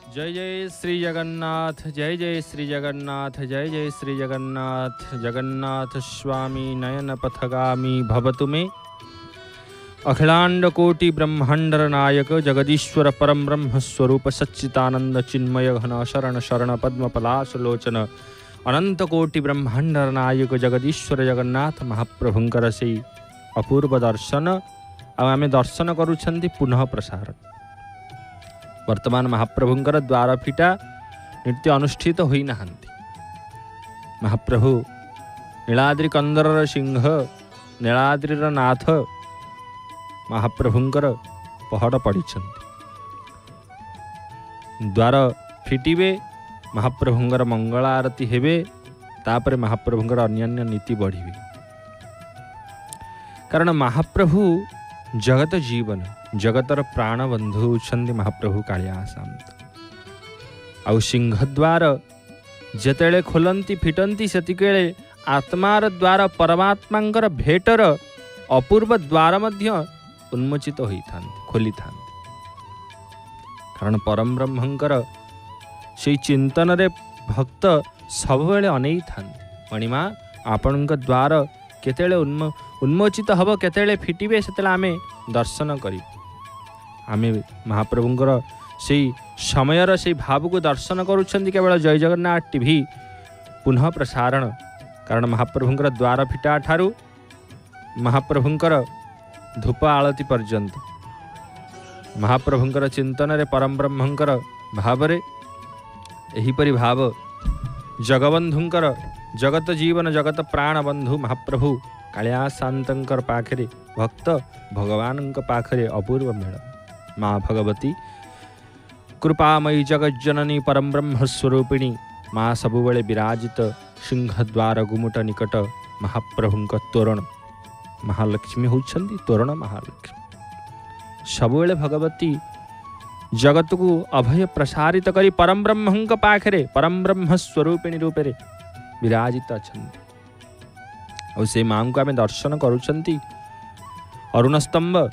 जय जय श्री जगन्नाथ, जय जय श्री जगन्नाथ, जय जय श्री जगन्नाथ। जगन्नाथ स्वामी नयन पथगामी भवतु मे। अखिलांड कोटि ब्रह्मांडर नायक जगदीश्वर परम ब्रह्म स्वरूप सच्चिदानंद चिन्मय घन शरण शरण पद्म पलाश लोचन अनंत कोटि ब्रह्मांडर नायक जगदीश्वर जगन्नाथ महाप्रभुंकर से अपूर्व दर्शन आम दर्शन करुछंती पुनः प्रसारण। वर्तमान महाप्रभुंकर द्वार फिटा नृत्य अनुष्ठित होई नाहंती। महाप्रभु नीलाद्रि कंदरर सिंह नीलाद्रिर नाथ महाप्रभुंकर पहड़ पड़ी। द्वार फिटिबे, महाप्रभुंकर मंगल आरती हेबे, तापर महाप्रभुंकर अन्यान्य नीति बढ़िबे। कारण महाप्रभु जगत जीवन जगतर प्राण बंधु होउछन्ति महाप्रभु कालिया शांत। आउ सिंहद्वार जेतेले खोलंती फिटंती सेतिकेले आत्मार द्वार परमात्मांकर भेटर अपूर्व द्वार मध्य उन्मोचित होइथान्ति, खोलिथान्ति। कारण परम ब्रह्मंकर से चिंतन रे भक्त सबवेले अनेई थान्ति। मणिमा आपणक द्वार केतेले उन्मोचित हब, केतेले फिटिबे, सेतेले आमे दर्शन करी। आमे महाप्रभुंकर से समयर से भाव को दर्शन करुछन्ति केवल जय जगन्नाथ टीवी पुनः प्रसारण। कारण महाप्रभुंकर द्वार फिटा ठारू महाप्रभुंकर धूप आलती पर्यंत महाप्रभुंकर चिंतन रे परम ब्रह्मंकर भाव रे एहिपरि भाव जगबंधुंकर जगत जीवन जगत प्राण बंधु महाप्रभु कालिया शांतंकर पाखरे भक्त भगवान पाखरे अपूर्व मेल। माँ भगवती कृपामयी जगज्जननी परम ब्रह्म स्वरूपिणी माँ सबुबले विराजित सिंहद्वार गुमुट निकट महाप्रभुंक तोरण महालक्ष्मी होउछन्ति। तोरण महालक्ष्मी सबुबले भगवती जगत को अभय प्रसारित करी परम ब्रह्मंक पाखरे परम ब्रह्म स्वरूपिणी रूपे विराजित अछन्ति। और से माँ को आम दर्शन करुछन्ति। अरुण स्तंभ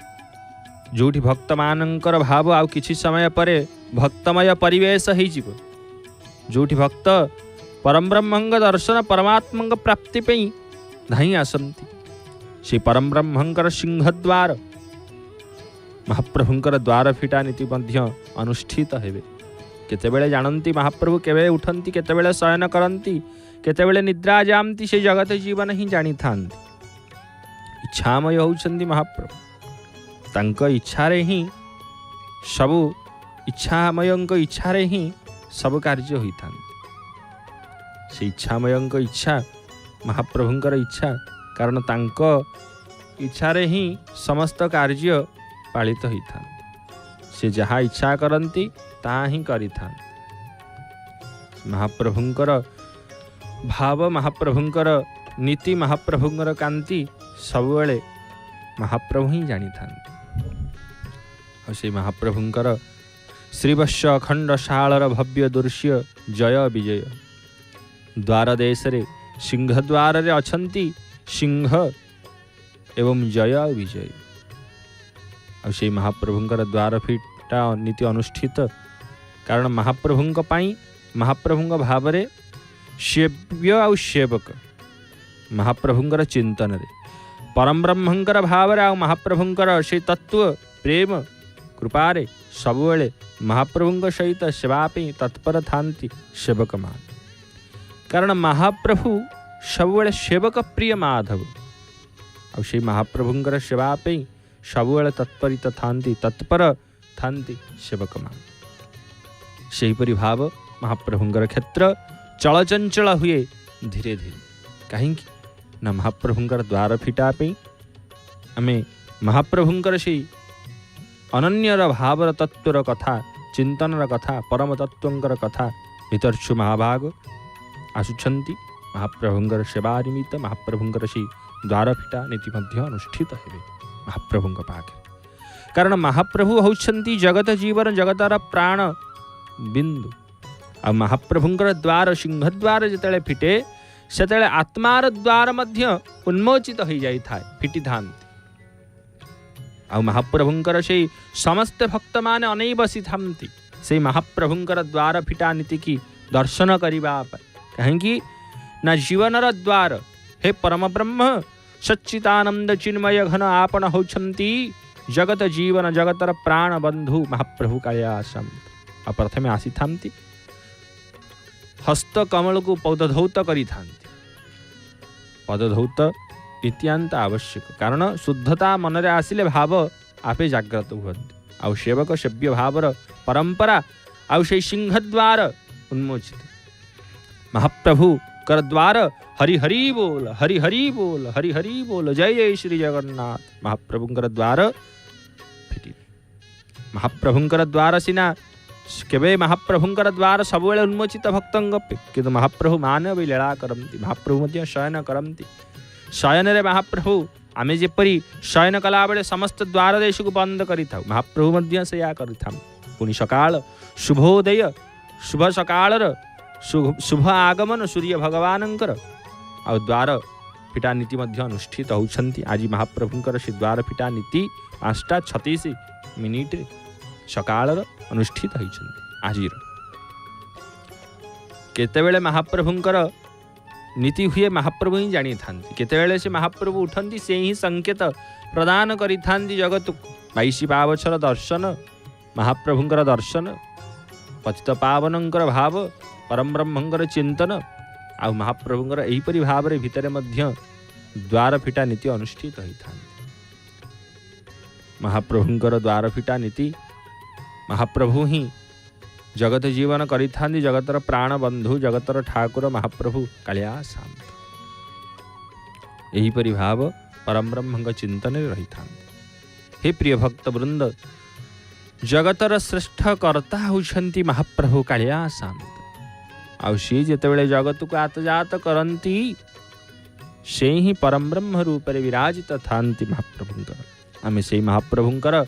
जोठी भक्त मानकर भाव आउ किछि समय परे भक्तमय परिवेश होइजिवो। जोठी भक्त परम ब्रह्मंग दर्शन परमात्मंग प्राप्ति पई धाई आसन्ति। से परम ब्रह्मंकर सिंहद्वार महाप्रभुंकर द्वार फिटा नीति मध्य अनुष्ठित हेबे। केतेबेले जानन्ति महाप्रभु केबे उठन्ति, केतेबेले शयन करन्ति, केतेबेले निद्रा जामति, से जगत जीवन ही जानी थान्ति। इच्छामय होउछन्ति महाप्रभु। तांक इच्छारे ही सबु इच्छामयंक इच्छारे ही सब कार्य होइथान्ति। से इच्छामयंक इच्छा महाप्रभुंकर इच्छा। कारण तांक इच्छारे ही समस्त कार्य पालित होइथान्ति। से जहाँ इच्छा करन्ति ता ही करिथान्ति। महाप्रभुंकर भाव महाप्रभुंकर नीति महाप्रभुंकर कांति सबुबले महाप्रभु ही जानी थान्ति। और से महाप्रभुंकर श्रीवत्स अखंड शालर भव्य दृश्य जय विजय। द्वार देश रे सिंहद्वार रे अछंती सिंह एवं जय विजय। और से महाप्रभुंकर द्वार फिटा नीति अनुष्ठित। कारण महाप्रभुंक पाई महाप्रभुंक भाव रे सेव्य आउ सेवक महाप्रभुंकर चिंतन रे परम ब्रह्मंकर भाव रे आउ महाप्रभुंकर से तत्व प्रेम कृपारे सबुबले महाप्रभुंक सहित सेवा पे तत्पर थांति सेवक मान। कारण महाप्रभु सबुबले सेवक प्रिय माधव। और से महाप्रभुंकर सेवा पे सबुबले तत्परित थांति तत्पर थांति सेवक मान। सेहिपरि भाव महाप्रभुंकर क्षेत्र चलचंचल हुए धीरे धीरे। कहीं ना महाप्रभुंकर द्वार फिटा पे आमे महाप्रभुंकर से अनन्यर भावर तत्वर कथा चिंतनर कथा परम तत्वंकर कथा भितर्छु महाभाग आसुछन्ति। महाप्रभुंकर सेवा निमित्त महाप्रभुंकर से द्वार फिटा नीति मध्य अनुष्ठित हेबे महाप्रभुंक पाखे। कारण महाप्रभु होउछन्ति जगत जीवन जगतर प्राण बिंदु। आ महाप्रभुंकर द्वार सिंहद्वार जेतेले फिटे सेतेले आत्मार द्वार मध्य उन्मोचित हो जाई थाए, फिटी थांति। आ महाप्रभुंकर से समस्त भक्त माने अनेई बसी थांति। से महाप्रभुंकर द्वार फिटा नीति की दर्शन करने कहीं ना जीवनर द्वार हे परम ब्रह्म सच्चिदानंद चिन्मय घन आपण होछंती जगत जीवन जगतर प्राण बंधु महाप्रभु कालियासम। प्रथमे आसी थांती हस्त कमल को पदधौत करी थांती। पदधौत नित्यांत आवश्यक कारण शुद्धता मनरे आसिले भाव आपे जाग्रत हुअन्ति। आउ सेवक सेव्य भावर परंपरा आउ से सिंहद्वार उन्मोचित महाप्रभु कर द्वार हरि हरि बोल हरि हरि बोल हरि हरि बोल जय जय श्री जगन्नाथ। महाप्रभुंकर द्वार फिटी महाप्रभुंकर द्वार सिना केवे महाप्रभुंकर द्वार सबुले उन्मोचित भक्तंग किंतु महाप्रभु मानव लीला करती। महाप्रभु मध्य शयन करती। शयन रे महाप्रभु आमे जेपरी शयन कला बेले समस्त द्वार देश को बंद करि थाउ महाप्रभु मध्य से या करि थाम। पुनि सकाळ शुभोदय शुभ सकाळर शुभ आगमन सूर्य भगवानंकर आ द्वार फिटा नीति मध्य अनुष्ठित होउछंती। आज महाप्रभुंकर से द्वार फिटा नीति 5:36 सकाळर अनुष्ठित होइछंती। आजिर केतेबेले महाप्रभुंकर नीति हुए महाप्रभु ही जानी थांती। केतेबेले से महाप्रभु उठंती से ही संकेत प्रदान करि थांती जगत को। 22 पावछर दर्शन महाप्रभुंकर दर्शन पतित पावनंकर भाव परम ब्रह्मंकर चिंतन आ महाप्रभुंकर एहीपरि भाव रे भितरे मध्य द्वार फिटा नीति अनुष्ठित होई थांती। महाप्रभुंकर द्वार फिटा नीति महाप्रभु ही जगत जीवन करि थांती। जगतर प्राण बंधु जगतर ठाकुर महाप्रभु कालियासाम। एहीपरि भाव परम ब्रह्मंग चिंतन रही थांती। हे प्रिय भक्त वृंद जगतर श्रेष्ठ कर्ता होछंती महाप्रभु कालियासाम। आउ सी जेतेबेले जगत को आतजात करंती से ही परम ब्रह्म रूप रे विराजित थांती महाप्रभुंकर। आमे से महाप्रभुंकर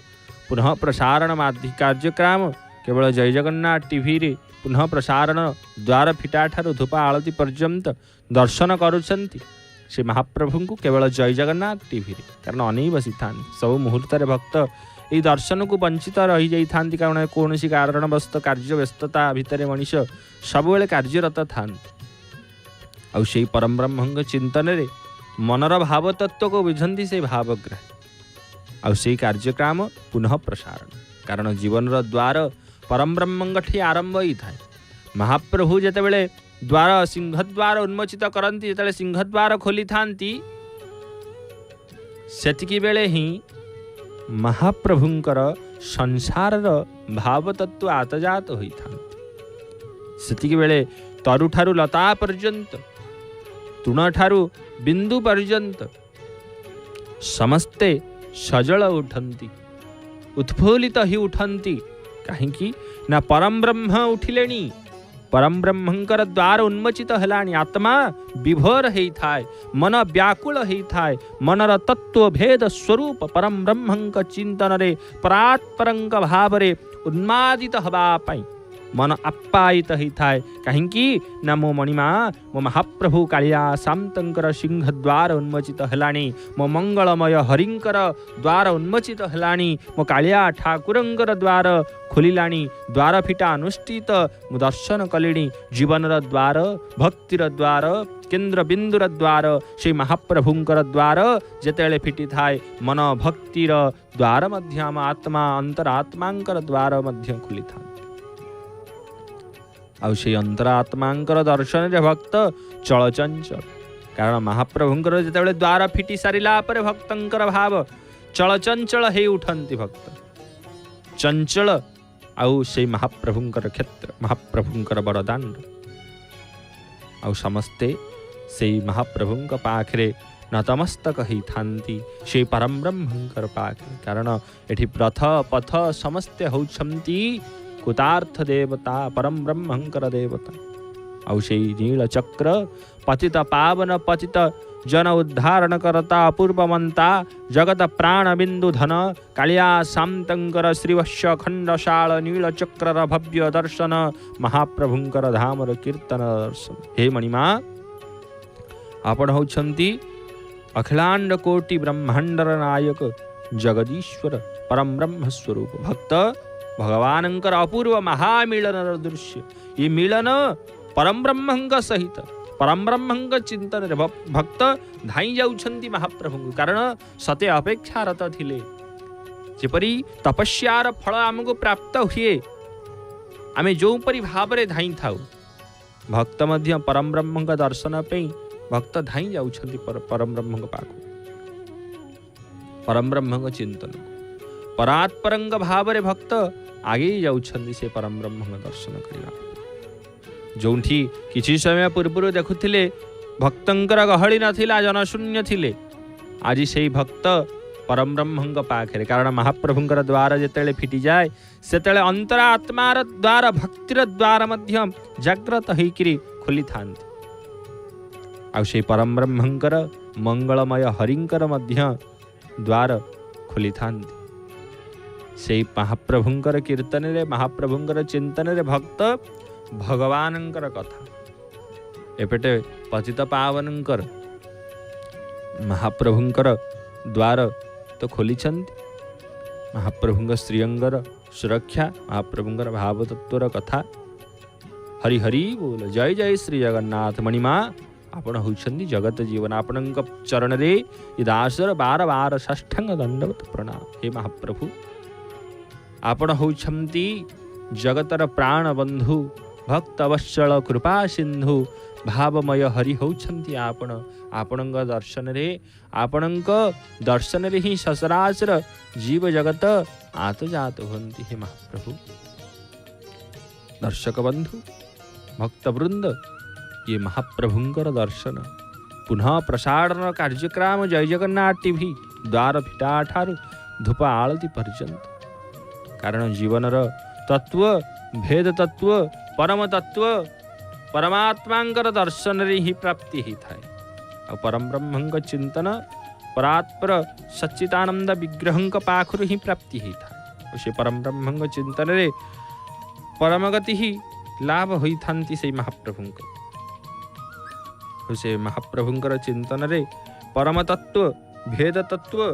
पुनः प्रसारण माध्यम कार्यक्रम केवल जय जगन्नाथ टीवी रे पुनः प्रसारण द्वार फिटा ठारू धूपा आळती पर्यंत दर्शन करुछंती से महाप्रभु को केवल जय जगन्नाथ टीवी रे। कारण अनेई बसी थांती सब मुहूर्त रे भक्त ये दर्शन को वंचित रही जाई थांती। कारण कौन सी कारणवश कार्य व्यस्तता भितर मनीष सबुले कार्यरत थांती। आउ से परम ब्रह्मंग चिंतन रे मनर भाव तत्व को बुझंती से भावग्राही। आउ से कार्यक्रम पुनः प्रसारण कारण जीवन द्वार परम ब्रह्मंग ठी आरंभ ही थाए। महाप्रभु जेतेबेले द्वार सिंहद्वार उन्मोचित करंती जेतेबेले सिंहद्वार खोली थांती सेतिकी बेले ही महाप्रभुंकर संसार भाव तत्व आतजात होई थांती। सेतिकी बेले तरु ठारू लता पर्यंत तृण ठारू बिंदु पर्यंत समस्ते सजल उठंती उत्फुल्लित ही उठंती। कहीं ना परम ब्रह्म उठिलेनी परम ब्रह्मंकर द्वार उन्मोचित हलानी। आत्मा विभोर हेई थाए मन व्याकुल हेई थाए मनर तत्व भेद स्वरूप परम ब्रह्मंक चिंतन रे परात्परंक भाव रे उन्मादित हवा पाई मन आप्यायित ही थाए। कहीं ना मो मणिमा मो महाप्रभु कालियासांतंकर सिंह द्वार उन्मोचित हलानी मो मंगलमय हरिंकर द्वार उन्मोचित हलानी मो कालिया ठाकुरंकर द्वार खोलिलानी द्वार फिटा अनुष्ठित मु दर्शन कलिणी जीवनर द्वार भक्तिर द्वार केन्द्र बिंदुर द्वार से महाप्रभुंकर द्वार जेतेले फिटी थाए मन भक्तिर द्वार मध्य आम आत्मा अंतरात्मांकर द्वार मध्य खुली था। आउ से अंतरात्मांकर दर्शन रे भक्त चलचंचल कारण महाप्रभुंकर जेतेबेले द्वार फिटी सारिला परे भक्तंकर भाव चलचंचल हे उठंती भक्त चंचल आउ से महाप्रभुंकर क्षेत्र महाप्रभुंकर बड़दांड आउ समस्ते से महाप्रभुंक पाखरे नतमस्तक ही थांती से परम ब्रह्मंकर पाखरे कारण एठी प्रथ पथ समस्ते होछंती कुतार्थ देवता परम ब्रह्मंकर देवता आउ से नील चक्र पतित पावन पतित जन उद्धारण करता अपूर्वमंता जगत प्राण बिंदु धन कालियासांतंकर श्रीवश्य खंडशाल नील चक्र भव्य दर्शन महाप्रभुंकर धामर कीर्तन दर्शन। हे मणिमा आपण होछंती अखिलांड कोटि ब्रह्मांडर नायक जगदीश्वर परम ब्रह्म स्वरूप भक्त भगवानंकर अपूर्व महामिलन दृश्य ये मिलन परम ब्रह्मंग सहित परम ब्रह्मंग चिंतन रे भक्त धाई जाउछंती महाप्रभु कारण सते अपेक्षारत थिले जेपरी तपस्यार फल आमको प्राप्त हुए आमे जो परी भाव रे धाई थाउ भक्त मध्य परम ब्रह्मंग दर्शन पे भक्त धाई जाउछंती परम ब्रह्मंग पाखु परम ब्रह्मंग चिंतन परात्परंग भाव रे भक्त आगे जाउछंती से परम ब्रह्मंग दर्शन करिया जोंठी किछि समय पूर्व देखुथिले भक्तंकर गहଳି नथिला जनशून्य थिले आज सेई भक्त परम ब्रह्मंग पाखरे कारण महाप्रभुंकर द्वार जेतेले फिटी जाए सेतेले अंतरात्मार द्वार भक्तिर द्वार मध्य जाग्रत होइकरी खोली थांती आ सेई परम ब्रह्मंकर मंगलमय हरिंकर मध्य द्वार खोली थांती सेई महाप्रभुंकर कीर्तन रे महाप्रभुंकर चिंतन रे भक्त भगवानंकर कथा एपटे पतित पावनंकर महाप्रभुंकर द्वार तो खोली महाप्रभुंग श्रीअंगर सुरक्षा महाप्रभुंकर भावतत्वर कथा हरि हरि बोल जय जय श्री जगन्नाथ मणिमा आपण होउछंती जगत जीवन आपणक चरण रे दासर बार बार षष्ठांग दंडवत प्रणाम हे महाप्रभु आपण होउछंती जगतर प्राण बंधु भक्त वत्सल कृपा सिंधु भावमय हरि होउछंती आपण आपणक दर्शन रे आपणक दर्शन रे ही ससरासर जीव जगत आतजात होती हे महाप्रभु दर्शक बंधु भक्त वृंद ये महाप्रभुंकर दर्शन पुनः प्रसारण कार्यक्रम जय जगन्नाथ टीवी द्वार फिटा ठारू धूप आलती पर्यंत कारण जीवनर तत्व भेद तत्व परम तत्व परमात्मांकर दर्शन रे ही प्राप्ति ही थाए आ परम ब्रह्मंग चिंतन परात्पर सच्चिदानंद विग्रहंक पाखरु ही प्राप्ति ही थाए से परम ब्रह्मंग चिंतन रे परमगति ही लाभ होई थांती से महाप्रभुंक से महाप्रभुंकर चिंतन रे परम तत्व भेद तत्व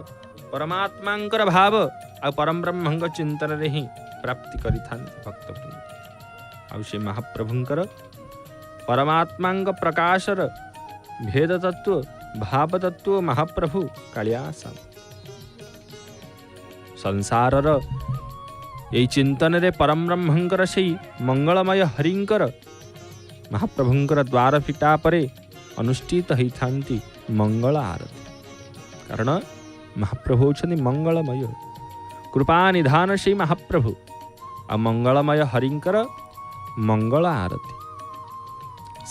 परमात्मांकर भाव आ परम ब्रह्मंग चिंतन रे ही प्राप्ति करि थांती भक्तवृंद आ से महाप्रभुंकर परमात्मांग प्रकाशर भेद तत्व भाव तत्व महाप्रभु कालियासा संसारर ये चिंतन रे परम ब्रह्मंकर से मंगलमय हरिंकर महाप्रभुंकर द्वार फिटा परे अनुष्ठित ही थांती मंगल आरती कारण महाप्रभु होछनी मंगलमय कृपा निधान से महाप्रभु आ मंगलमय हरिंकर मंगल आरती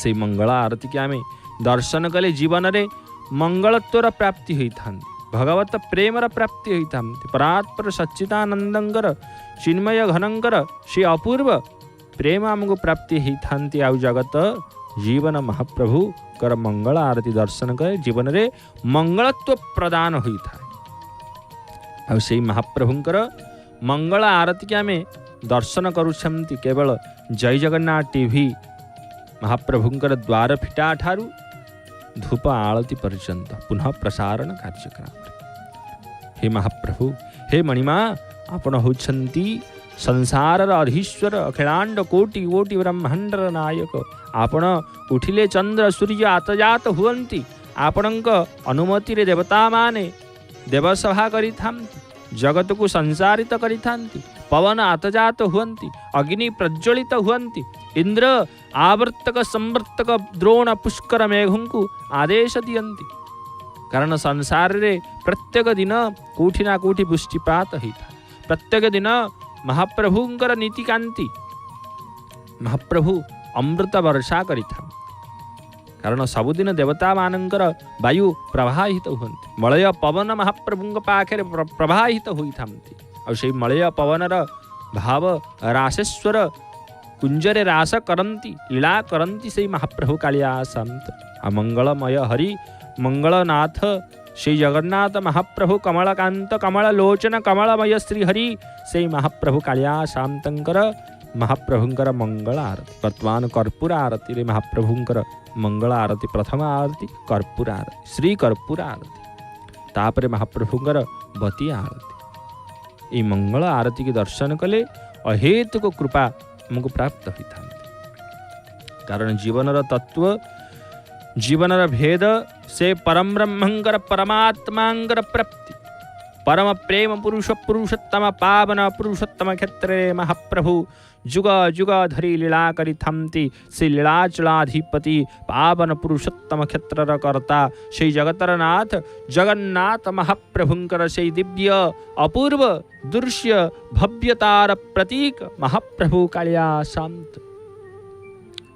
से मंगल आरती के आमे दर्शन कले जीवन रे मंगलत्वर प्राप्ति होई थांती भगवत प्रेमर प्राप्ति होई थांती परात्पर सच्चिदानंदंकर चिन्मय घनंकर से अपूर्व प्रेम आमको प्राप्ति होई थांती आउ जगत जीवन महाप्रभु कर मंगल आरती दर्शन करे जीवन रे मंगलत्व प्रदान होई थाए आ से महाप्रभुंकर मंगल आरती के आमे दर्शन करुछंती केवल जय जगन्नाथ टीवी महाप्रभुंकर द्वार फिटा ठारू धूप आलती पर्यंत पुनः प्रसारण कार्यक्रम हे महाप्रभु हे मणिमा आपण होछंती संसारर अधीश्वर अखिलांड कोटि कोटि ब्रह्मांडर नायक आपण उठिले चंद्र सूर्य आतजात हुअंती आपणक अनुमति रे देवता माने देवसभा करिथांती जगत को संसारित करिथांती पवन आतजात हुअंती अग्नि प्रज्वलित हुअंती इंद्र आवर्तक संवर्तक द्रोण पुष्कर मेघंकु आदेश दियंती कारण संसार रे प्रत्येक दिन कोठी ना कोठी पुष्टिपात होता प्रत्येक दिन महाप्रभुंकर नीतिकांति महाप्रभु अमृत वर्षा करिथा कारण सबुदिन देवता मानंकर वायु प्रवाहित हुअंती मलय पवन महाप्रभुंक पाखरे प्रवाहित होइथांती और से मलय पवनर भाव रासेश्वर कुंजरे रास करंती लीला करंती से महाप्रभु कालियासांत मंगलमय हरि मंगलनाथ श्री जगन्नाथ महाप्रभु कमलकांत कमललोचन कमलमय श्री हरि से महाप्रभु कालियासांतंकर महाप्रभुंकर मंगल आरती वर्तमान कर्पूर आरती रे महाप्रभुंकर मंगल आरती प्रथम आरती कर्पूर आरती श्री कर्पूर आरती तापरे महाप्रभुंकर बती आरती ये मंगल आरती के दर्शन कले अहेतुक कृपा आमको प्राप्त होई थांती। कारण जीवनर तत्व जीवनर भेद से परम ब्रह्मंकर परमात्मांकर प्राप्ति परम प्रेम पुरुष पुरुषोत्तम पावन पुरुषोत्तम क्षेत्रे महाप्रभु जुग जुग धरी लीला करी थांती। से लीलाचलाधिपति पावन पुरुषोत्तम क्षेत्रर कर्ता से जगतर नाथ जगन्नाथ महाप्रभुंकर से दिव्य अपूर्व दृश्य भव्यतार प्रतीक महाप्रभु कालिया शांत।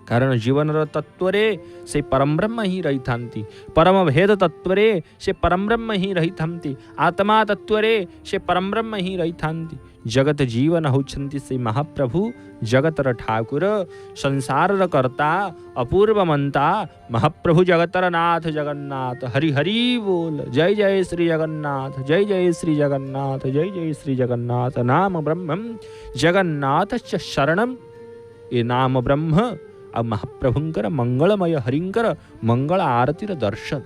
कारण जीवनर तत्वरे से परम ब्रह्म ही रही थांती। परम भेद तत्वरे से परम ब्रह्म ही रही थांती। आत्मा तत्वरे से परम ब्रह्म ही रही थांती। जगत जीवन होछंती से महाप्रभु जगतर ठाकुर संसारर कर्ता अपूर्व मंता महाप्रभु जगतर नाथ जगन्नाथ। हरि हरि बोल। जय जय श्री जगन्नाथ जय जय श्री जगन्नाथ जय जय श्री जगन्नाथ। नाम ब्रह्मं जगन्नाथ च शरणम। ये नाम ब्रह्म आ महाप्रभुंकर मंगलमय हरिंकर मंगल आरतीर दर्शन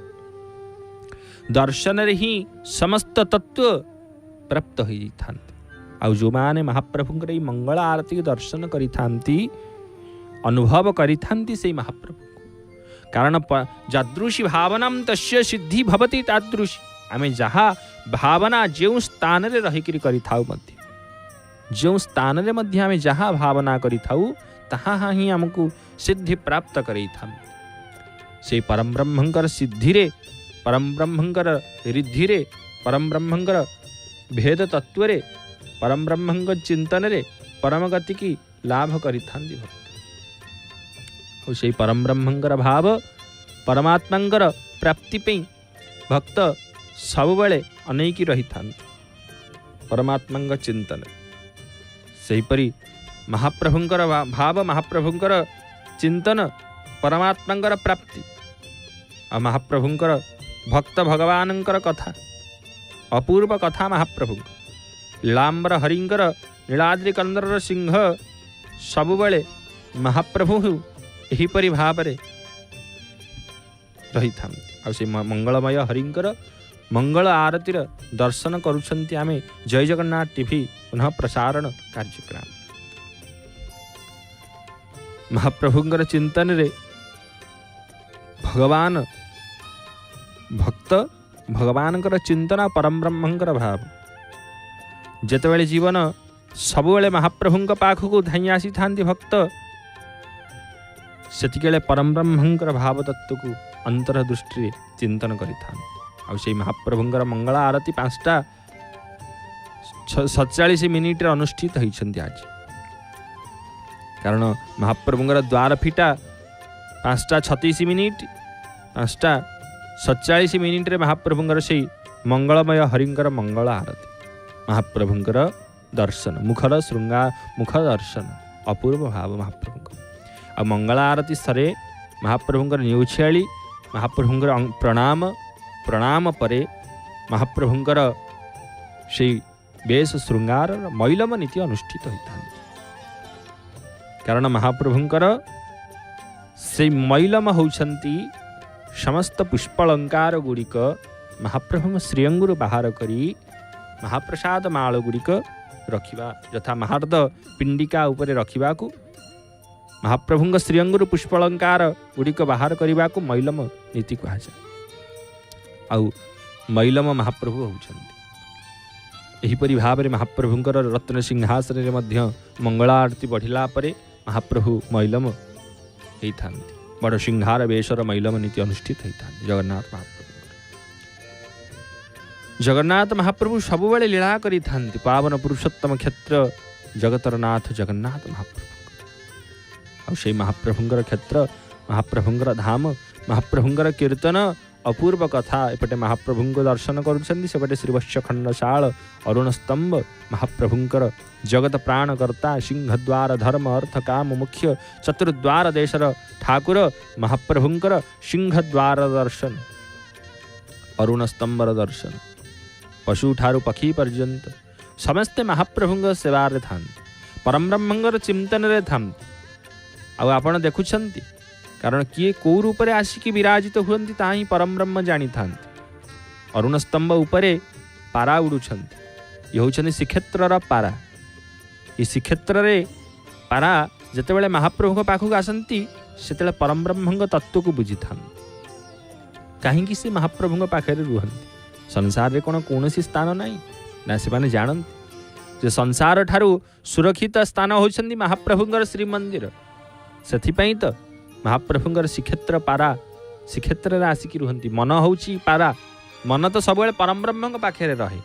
दर्शन ही समस्त तत्व प्राप्त हो जाती। आउ जो माने महाप्रभुंकर ई मंगल आरती दर्शन करी थांती अनुभव करी थांती से महाप्रभु। कारण जादृशी भावनाम तस्य सिद्धि भवति तादृशी। आमे जहा भावना जो स्थान रे रही करी थाउ मध्य जो स्थान रे मध्य आमे जहा भावना करी थाउ ताहा ही हमको सिद्धि प्राप्त करी था। से परम ब्रह्मंकर सिद्धि रे परम ब्रह्मंकर रिद्धि रे परम ब्रह्मंकर भेद तत्व रे परम ब्रह्मंकर चिंतन रे परम गति की लाभ करी थांती भक्त। से परम ब्रह्मंकर भाव परमात्मांकर प्राप्ति पे भक्त सब बेले अनेकी रही थांती परमात्मांकर चिंतन। सही परी महाप्रभुंकर भाव महाप्रभुंकर चिंतन परमात्मांकर प्राप्ति आ महाप्रभुंकर भक्त भगवानंकर कथा अपूर्व कथा महाप्रभु लीलांबर हरिंकर नीलाद्रि कंदर सिंह सबुबले महाप्रभु एहीपरि भाव रही था। से मंगलमय हरिंकर मंगल आरतीर दर्शन करुछंती आमे जय जगन्नाथ टीवी पुनः प्रसारण कार्यक्रम। महाप्रभुंकर चिंतन रे भगवान भक्त भगवानकर चिंतन परम ब्रह्मंकर भाव जेतेबेले जीवन सबुबेले महाप्रभुंक पाखक धाई आसी थांती भक्त सेतिकेले परम ब्रह्मंकर भाव तत्व को अंतर दृष्टि चिंतन करि थांती। आ से महाप्रभुंकर मंगल आरती 5:47 मिनिट अनुष्ठित होइछंती आज। कारण महाप्रभुंकर द्वार फिटा 5:36 मिनिट 5:47 मिनिट रे महाप्रभुंकर से मंगलमय हरिंकर मंगल आरती महाप्रभुंकर दर्शन मुखर श्रृंगार मुख दर्शन अपूर्व भाव महाप्रभुंकर। आ मंगल आरती सरे महाप्रभुंकर न्यूछियाली महाप्रभुंकर प्रणाम परे महाप्रभुंकर से बेश श्रृंगार मैलम नीति अनुष्ठित होता। कारण महाप्रभुंकर से मैलम होउछंती समस्त पुष्पालंकार गुड़िक महाप्रभु श्रीअंगुरु बाहर करी महाप्रसाद माल गुड़िक रखिबा यथा महार्द पिंडिका उपरे रखिबा को महाप्रभुंक श्रीअंगुरु पुष्पालंकार गुड़िक बाहर करने को मैलम नीति कह जाए। आउ मैलम महाप्रभु होउछंती एहीपरि भाव में महाप्रभुंकर रत्न सिंहासन रे मध्य मंगला आरती बढ़िला परे महाप्रभु मैलम होता बड़ सिंहार बेशर मैलम नीति अनुष्ठित होता। जगन्नाथ महाप्रभु सबुबले लीला करी थांती पावन पुरुषोत्तम क्षेत्र जगतर नाथ जगन्नाथ महाप्रभु। से महाप्रभुंकर क्षेत्र महाप्रभुंकर धाम महाप्रभुंकर कीर्तन अपूर्व कथा एपटे महाप्रभुंक दर्शन करुछंती सेपटे श्रीवत्स खंडशाल अरुण स्तंभ महाप्रभुंकर जगत प्राणकर्ता सिंहद्वार धर्म अर्थ काम मुख्य चतुर्द्वार देशर ठाकुर महाप्रभुंकर सिंहद्वार दर्शन अरुण स्तंभर दर्शन पशु ठारू पक्षी पर्यंत समस्ते महाप्रभुंक सेवारे थांती परम ब्रह्मंकर चिंतन रे थांती। आपण देखुछंती कारण किए कौ रूप रे आसिकी विराजित हुअंती ताही परम ब्रह्म जानी थांती। अरुण स्तंभ उपरे पारा उड़ुछंती ये होछंती श्रीक्षेत्रर पारा ଏ ଶ୍ରୀକ୍ଷେତ୍ରରେ ପାରା ଯେତେବେଳେ ମହାପ୍ରଭୁଙ୍କ ପାଖକୁ ଆସନ୍ତି ସେତେବେଳେ ପରମବ୍ରହ୍ମଙ୍କ ତତ୍ତ୍ୱକୁ ବୁଝିଥାନ୍ତି। କାହିଁକି ସେ ମହାପ୍ରଭୁଙ୍କ ପାଖରେ ରୁହନ୍ତି? ସଂସାରରେ କ'ଣ କୌଣସି ସ୍ଥାନ ନାହିଁ ନା? ସେମାନେ ଜାଣନ୍ତି ଯେ ସଂସାର ଠାରୁ ସୁରକ୍ଷିତ ସ୍ଥାନ ହେଉଛନ୍ତି ମହାପ୍ରଭୁଙ୍କର ଶ୍ରୀମନ୍ଦିର। ସେଥିପାଇଁ ତ ମହାପ୍ରଭୁଙ୍କର ଶ୍ରୀକ୍ଷେତ୍ର ପାରା, ଶ୍ରୀକ୍ଷେତ୍ରରେ ଆସିକି ରୁହନ୍ତି। ମନ ହେଉଛି ପାରା, ମନ ତ ସବୁବେଳେ ପରମବ୍ରହ୍ମଙ୍କ ପାଖରେ ରହେ।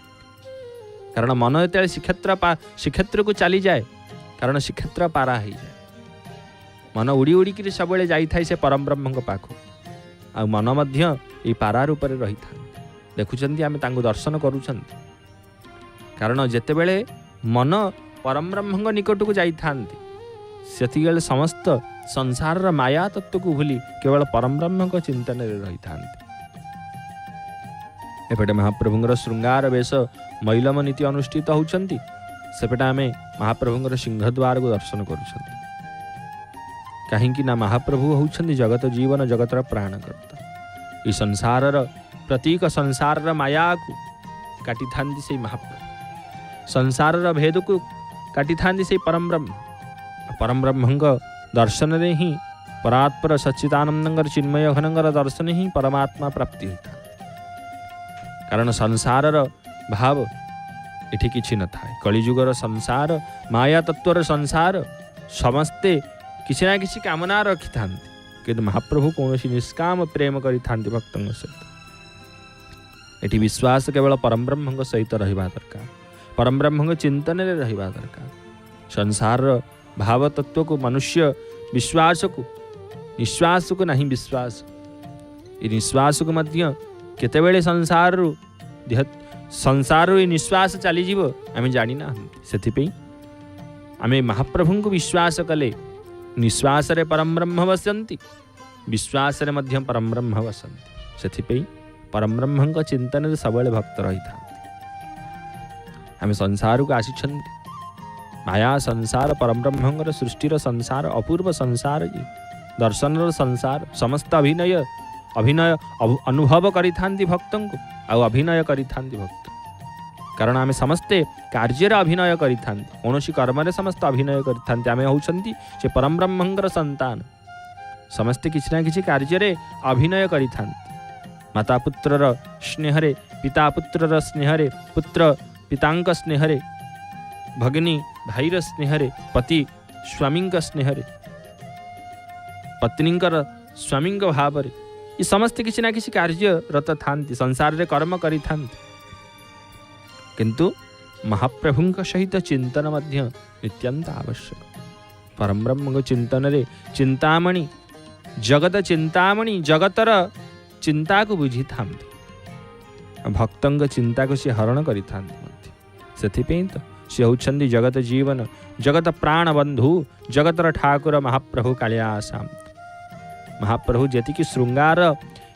କାରଣ ମନ ଯେତେବେଳେ ଶ୍ରୀକ୍ଷେତ୍ରକୁ ଚାଲିଯାଏ, କାରଣ ଶ୍ରୀକ୍ଷେତ୍ର ପାରା ହେଇଯାଏ, ମନ ଉଡ଼ି ଉଡ଼ିକିରି ସବୁବେଳେ ଯାଇଥାଏ ସେ ପରମବ୍ରହ୍ମଙ୍କ ପାଖକୁ। ଆଉ ମନ ମଧ୍ୟ ଏଇ ପାରା ରୂପରେ ରହିଥାଏ। ଦେଖୁଛନ୍ତି ଆମେ ତାଙ୍କୁ ଦର୍ଶନ କରୁଛନ୍ତି। କାରଣ ଯେତେବେଳେ ମନ ପରମବ୍ରହ୍ମଙ୍କ ନିକଟକୁ ଯାଇଥାନ୍ତି ସେତିକିବେଳେ ସମସ୍ତ ସଂସାରର ମାୟା ତତ୍ତ୍ୱକୁ ଭୁଲି କେବଳ ପରମବ୍ରହ୍ମଙ୍କ ଚିନ୍ତନରେ ରହିଥାନ୍ତି। ଏପଟେ ମହାପ୍ରଭୁଙ୍କର ଶୃଙ୍ଗାର ବେଶ ମୈଲମ ନୀତି ଅନୁଷ୍ଠିତ ହେଉଛନ୍ତି, ସେପଟେ ଆମେ ମହାପ୍ରଭୁଙ୍କର ସିଂହଦ୍ୱାରକୁ ଦର୍ଶନ କରୁଛନ୍ତି। କାହିଁକି ନା ମହାପ୍ରଭୁ ହେଉଛନ୍ତି ଜଗତ ଜୀବନ, ଜଗତର ପ୍ରାଣକର୍ତ୍ତା। ଏ ସଂସାରର ପ୍ରତୀକ ସଂସାରର ମାୟାକୁ କାଟିଥାନ୍ତି ସେଇ ମହାପ୍ରଭୁ, ସଂସାରର ଭେଦକୁ କାଟିଥାନ୍ତି ସେଇ ପରମବ୍ରହ୍ମ। ପରମବ୍ରହ୍ମଙ୍କ ଦର୍ଶନରେ ହିଁ ପରାତ୍ପର ସଚ୍ଚିଦାନନ୍ଦଙ୍କର ଚିନ୍ମୟ ଘନଙ୍କର ଦର୍ଶନ ହିଁ ପରମାତ୍ମା ପ୍ରାପ୍ତି ହୋଇଥାଏ। କାରଣ ସଂସାରର ଭାବ ଏଠି କିଛି ନଥାଏ। କଳିଯୁଗର ସଂସାର, ମାୟା ତତ୍ତ୍ୱର ସଂସାର, ସମସ୍ତେ କିଛି ନା କିଛି କାମନା ରଖିଥାନ୍ତି, କିନ୍ତୁ ମହାପ୍ରଭୁ କୌଣସି ନିଷ୍କାମ ପ୍ରେମ କରିଥାନ୍ତି ଭକ୍ତଙ୍କ ସହିତ। ଏଠି ବିଶ୍ୱାସ କେବଳ ପରମବ୍ରହ୍ମଙ୍କ ସହିତ ରହିବା ଦରକାର, ପରମବ୍ରହ୍ମଙ୍କ ଚିନ୍ତନରେ ରହିବା ଦରକାର। ସଂସାରର ଭାବ ତତ୍ତ୍ୱକୁ ମନୁଷ୍ୟ ବିଶ୍ୱାସକୁ, ନିଶ୍ୱାସକୁ ନାହିଁ ବିଶ୍ୱାସ, ଏ ନିଶ୍ୱାସକୁ ମଧ୍ୟ କେତେବେଳେ ସଂସାରରୁ ଏ ନିଶ୍ୱାସ ଚାଲିଯିବ ଆମେ ଜାଣିନାହାନ୍ତି। ସେଥିପାଇଁ ଆମେ ମହାପ୍ରଭୁଙ୍କୁ ବିଶ୍ୱାସ କଲେ ନିଶ୍ୱାସରେ ପରମବ୍ରହ୍ମ ବସନ୍ତି, ବିଶ୍ୱାସରେ ମଧ୍ୟ ପରମବ୍ରହ୍ମ ବସନ୍ତି। ସେଥିପାଇଁ ପରମବ୍ରହ୍ମଙ୍କ ଚିନ୍ତନରେ ସବୁବେଳେ ଭକ୍ତ ରହିଥାନ୍ତି। ଆମେ ସଂସାରକୁ ଆସିଛନ୍ତି, ମାୟା ସଂସାର, ପରମବ୍ରହ୍ମଙ୍କର ସୃଷ୍ଟିର ସଂସାର, ଅପୂର୍ବ ସଂସାର, ଦର୍ଶନର ସଂସାର। ସମସ୍ତ ଅଭିନୟ ଅନୁଭବ କରିଥାନ୍ତି ଭକ୍ତଙ୍କୁ, ଆଉ ଅଭିନୟ କରିଥାନ୍ତି ଭକ୍ତ। କାରଣ ଆମେ ସମସ୍ତେ କାର୍ଯ୍ୟରେ ଅଭିନୟ କରିଥାନ୍ତି, କୌଣସି କର୍ମରେ ସମସ୍ତେ ଅଭିନୟ କରିଥାନ୍ତି। ଆମେ ହେଉଛନ୍ତି ସେ ପରମବ୍ରହ୍ମଙ୍କର ସନ୍ତାନ, ସମସ୍ତେ କିଛି ନା କିଛି କାର୍ଯ୍ୟରେ ଅଭିନୟ କରିଥାନ୍ତି। ମାତା ପୁତ୍ରର ସ୍ନେହରେ, ପିତା ପୁତ୍ରର ସ୍ନେହରେ, ପୁତ୍ର ପିତାଙ୍କ ସ୍ନେହରେ, ଭଗିନୀ ଭାଇର ସ୍ନେହରେ, ପତି ସ୍ୱାମୀଙ୍କ ସ୍ନେହରେ, ପତ୍ନୀଙ୍କର ସ୍ୱାମୀଙ୍କ ଭାବରେ ଏ ସମସ୍ତେ କିଛି ନା କିଛି କାର୍ଯ୍ୟରତ ଥାନ୍ତି, ସଂସାରରେ କର୍ମ କରିଥାନ୍ତି। କିନ୍ତୁ ମହାପ୍ରଭୁଙ୍କ ସହିତ ଚିନ୍ତନ ମଧ୍ୟ ନିତ୍ୟନ୍ତ ଆବଶ୍ୟକ। ପରମବ୍ରହ୍ମଙ୍କ ଚିନ୍ତନରେ ଚିନ୍ତାମଣି, ଜଗତ ଚିନ୍ତାମଣି, ଜଗତର ଚିନ୍ତାକୁ ବୁଝିଥାନ୍ତି, ଭକ୍ତଙ୍କ ଚିନ୍ତାକୁ ସେ ହରଣ କରିଥାନ୍ତି ମଧ୍ୟ। ସେଥିପାଇଁ ତ ସେ ହେଉଛନ୍ତି ଜଗତ ଜୀବନ, ଜଗତ ପ୍ରାଣ ବନ୍ଧୁ, ଜଗତର ଠାକୁର ମହାପ୍ରଭୁ କାଳିଆ ଶାନ୍ତି। ମହାପ୍ରଭୁ ଯେତିକି ଶୃଙ୍ଗାର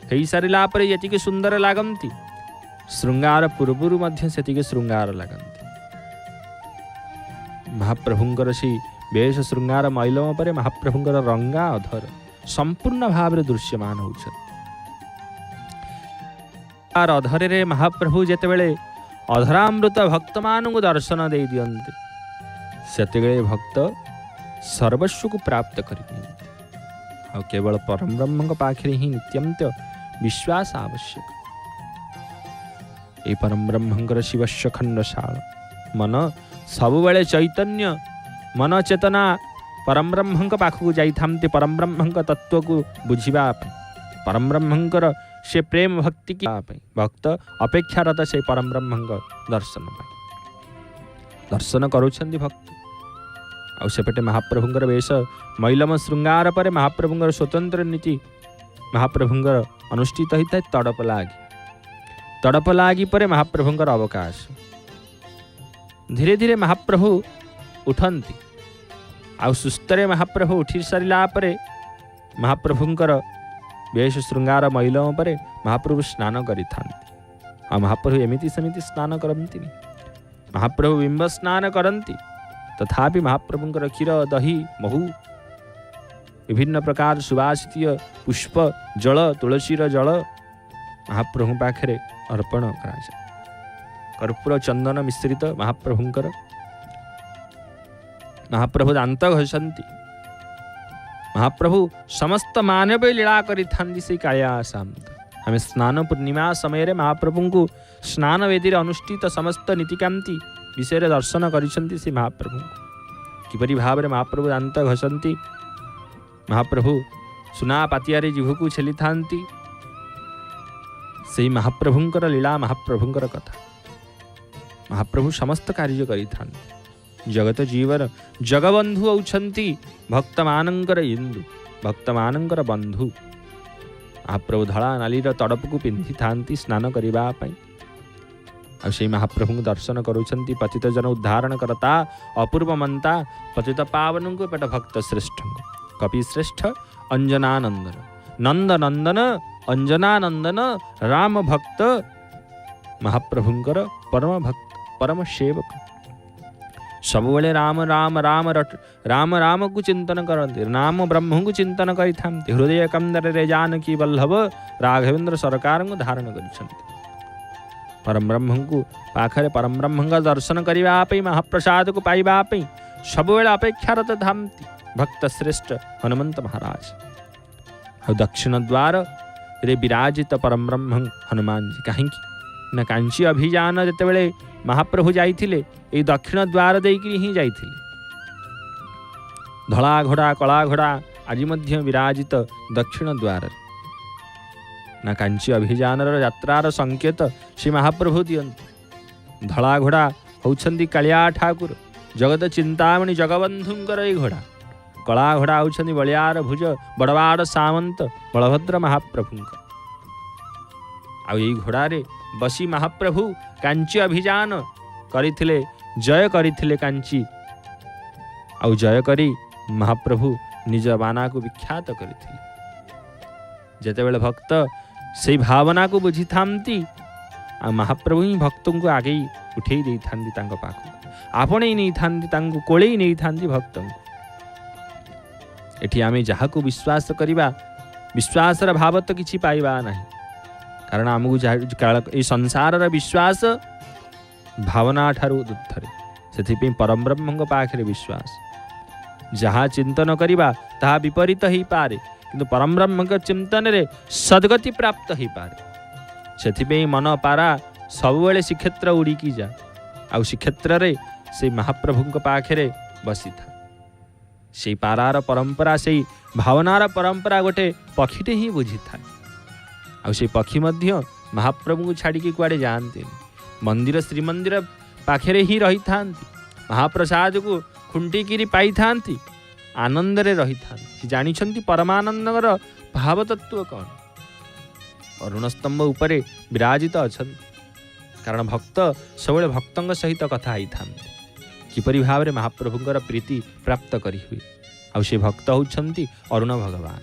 ହେଇସାରିଲା ପରେ ଯେତିକି ସୁନ୍ଦର ଲାଗନ୍ତି, ଶୃଙ୍ଗାର ପୂର୍ବରୁ ମଧ୍ୟ ସେତିକି ଶୃଙ୍ଗାର ଲାଗନ୍ତି। ମହାପ୍ରଭୁଙ୍କର ସେଇ ବେଶ ଶୃଙ୍ଗାର ମୈଲମ ପରେ ମହାପ୍ରଭୁଙ୍କର ରଙ୍ଗା ଅଧର ସମ୍ପୂର୍ଣ୍ଣ ଭାବରେ ଦୃଶ୍ୟମାନ ହେଉଛନ୍ତି। ଅଧରରେ ମହାପ୍ରଭୁ ଯେତେବେଳେ ଅଧରାମୃତ ଭକ୍ତମାନଙ୍କୁ ଦର୍ଶନ ଦେଇ ଦିଅନ୍ତି, ସେତେବେଳେ ଭକ୍ତ ସର୍ବସ୍ୱକୁ ପ୍ରାପ୍ତ କରିନିଅନ୍ତି। ଆଉ କେବଳ ପରମବ୍ରହ୍ମଙ୍କ ପାଖରେ ହିଁ ନିତ୍ୟନ୍ତ ବିଶ୍ୱାସ ଆବଶ୍ୟକ। ଏହି ପରମବ୍ରହ୍ମଙ୍କର ଶିବସ୍ୟ ଖଣ୍ଡଶାଳ, ମନ ସବୁବେଳେ ଚୈତନ୍ୟ, ମନ ଚେତନା ପରମବ୍ରହ୍ମଙ୍କ ପାଖକୁ ଯାଇଥାନ୍ତି ପରମବ୍ରହ୍ମଙ୍କ ତତ୍ତ୍ୱକୁ ବୁଝିବା ପାଇଁ, ପରମବ୍ରହ୍ମଙ୍କର ସେ ପ୍ରେମ ଭକ୍ତି ପାଇଁ ଭକ୍ତ ଅପେକ୍ଷାରତ ସେ ପରମବ୍ରହ୍ମଙ୍କ ଦର୍ଶନ ପାଇଁ। ଦର୍ଶନ କରୁଛନ୍ତି ଭକ୍ତ। ଆଉ ସେପଟେ ମହାପ୍ରଭୁଙ୍କର ବେଶ ମୈଲମ ଶୃଙ୍ଗାର ପରେ ମହାପ୍ରଭୁଙ୍କର ସ୍ୱତନ୍ତ୍ର ନୀତି ମହାପ୍ରଭୁଙ୍କର ଅନୁଷ୍ଠିତ ହୋଇଥାଏ ତଡ଼ପ ଲାଗି ପରେ ମହାପ୍ରଭୁଙ୍କର ଅବକାଶ। ଧୀରେ ଧୀରେ ମହାପ୍ରଭୁ ଉଠନ୍ତି, ଆଉ ସୁସ୍ଥରେ ମହାପ୍ରଭୁ ଉଠି ସାରିଲା ପରେ ମହାପ୍ରଭୁଙ୍କର ବେଶ ଶୃଙ୍ଗାର ମୈଲମ ପରେ ମହାପ୍ରଭୁ ସ୍ନାନ କରିଥାନ୍ତି। ଆଉ ମହାପ୍ରଭୁ ଏମିତି ସେମିତି ସ୍ନାନ କରନ୍ତିନି, ମହାପ୍ରଭୁ ବିମ୍ବ ସ୍ନାନ କରନ୍ତି। ତଥାପି ମହାପ୍ରଭୁଙ୍କର କ୍ଷୀର, ଦହି, ମହୁ, ବିଭିନ୍ନ ପ୍ରକାର ସୁବାସିତୀୟ ପୁଷ୍ପ, ଜଳ, ତୁଳସୀର ଜଳ ମହାପ୍ରଭୁ ପାଖରେ ଅର୍ପଣ କରାଯାଏ। କର୍ପୂର ଚନ୍ଦନ ମିଶ୍ରିତ ମହାପ୍ରଭୁଙ୍କର महाप्रभु दांत घसंती महाप्रभु समस्त मानव लीला करिथांती से कालिया शांत आम स्नान पूर्णिमा समय महाप्रभु को स्नान वेदी अनुष्ठित समस्त नीतिकांति विषय दर्शन करिसेंती से महाप्रभु किपरि भाव में महाप्रभु दांत घसंती महाप्रभु सुना पातियारे जीभ को छेली थांती से महाप्रभुंकर लीला महाप्रभुंकर कथा महाप्रभु समस्त कार्य करिथांती जगत जीवन जगबंधु औछंती भक्तमानंकर इंदु भक्तमानंकर बंधु महाप्रभु धड़ा नालीर तड़प को पिंधि थांती स्नान करबा पई आ से महाप्रभु दर्शन करुछंती पतित जन उद्धारण करता अपूर्व मंता पतित पावन को पेट भक्त श्रेष्ठ कपि श्रेष्ठ अंजनानंदन नंद नंदन अंजनानंदन राम भक्त महाप्रभुंकर परम भक्त परम सेवक सबुबले राम राम राम राम राम को चिंतन करते नाम ब्रह्म को चिंतन करिथांती हृदय कंदर रे जानकी वल्लभ राघवेंद्र सरकार को धारण करिछंती परम ब्रह्म को पाखरे परम ब्रह्म का दर्शन करने महाप्रसाद को पाइबा सबुबले अपेक्षारत धामती भक्त श्रेष्ठ हनुमंत महाराज दक्षिण द्वार रे विराजित परम ब्रह्म हनुमान जी कहीं न कांची अभियान जितेबले महाप्रभु जाइथिले ए दक्षिण द्वार देकी ही जाइथिले धला घोड़ा कला घोड़ा आज मध्य विराजित दक्षिण द्वार ना कांची अभियान यात्रार संकेत श्री महाप्रभु दियंती धला घोड़ा होउछंती कालिया ठाकुर जगत चिंतामणि जगबंधुंकर ए घोड़ा कला घोड़ा होउछंती बलियार भुज बड़वाड़ सामंत बलभद्र महाप्रभुंकर आ घोड़ा रे बसी महाप्रभु कांची अभियान करिथिले जय करिथिले कांची आ जय करी महाप्रभु निज बाना को विख्यात करिथिले जेतेबेले भक्त से भावना को बुझी थांती आ महाप्रभु ही भक्तों को आगे उठे दे थांती तांको पाखु आपणे नहीं थांती तांको कोले नहीं थांती भक्तों को एठी आमे जहा को विश्वास करिबा विश्वासर भाव तो किछि पाइबा नहीं कारण आमको ये संसार विश्वास भावना ठारू दुद्धरे से परम ब्रह्म पाखे विश्वास जहाँ चिंतन करिबा ताहा विपरीत ही पारे किंतु परम ब्रह्म चिंतन रे सद्गति प्राप्त ही पारे से मन पारा सबुबले श्रीक्षेत्र उड़ीकी जा आउ श्रीक्षेत्र रे से महाप्रभु पाखे बसी था से पारार परंपरा से भावनार परंपरा गोटे पक्षीटे ही बुझी था आ से पक्षी मध्य महाप्रभु को छाड़ी कुआड़े जाते मंदिर श्रीमंदिर पाखे ही रही था महाप्रसाद को खुंटिकी पाई था आनंद रे रही था जानी परमानंदर भाव तत्व कौन अरुण स्तंभ उपरे विराजित अच्छा कारण भक्त सब भक्तों सहित कथा ही था किपरि भाव में महाप्रभुंकर प्रीति प्राप्त करी हुए आ से भक्त होउछंती अरुण भगवान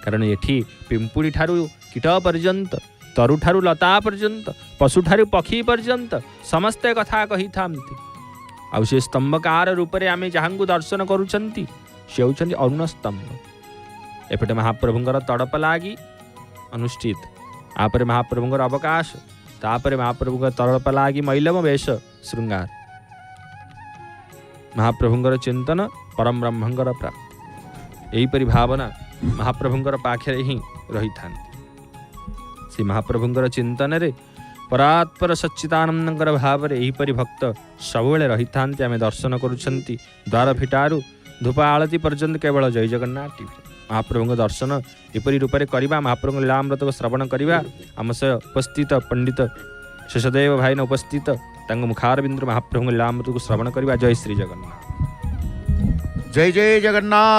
कारण एठी पिंपुड़ी ठारू कीट पर्यंत तरु ठारू लता पर्यंत पशु ठारू पक्षी पर्यंत समस्ते कथा कही थांती आ से स्तंभकार रूप में आम जहाँ दर्शन करुछंती से होउछंती अरुण स्तंभ एपटे महाप्रभुंकर तड़प लागी अनुष्ठित आपरे महाप्रभुंकर अवकाश तापरे महाप्रभुंकर तड़प लागी मैलम वेश श्रृंगार महाप्रभुंकर चिंतन परम ब्रह्मंकर प्राप्त यहीपरि भावना महाप्रभुंकर पाखे ही रही था से महाप्रभुंकर चिंतन रे परात्पर सच्चिदानंदर भाव में यहीपरि भक्त सबुबले रही था आम दर्शन करुछंती द्वार फिटारू धूप आलती पर्यंत केवल जय जगन्नाथ टीवी महाप्रभु दर्शन एपरी रूप से करवा महाप्रभु लीलामृत को श्रवण करवा आम से उपस्थित पंडित शेषदेव भाईन उपस्थित मुखारबिंदु महाप्रभु लीलामृत को श्रवण करवा जय श्री जगन्नाथ जय जय जगन्नाथ।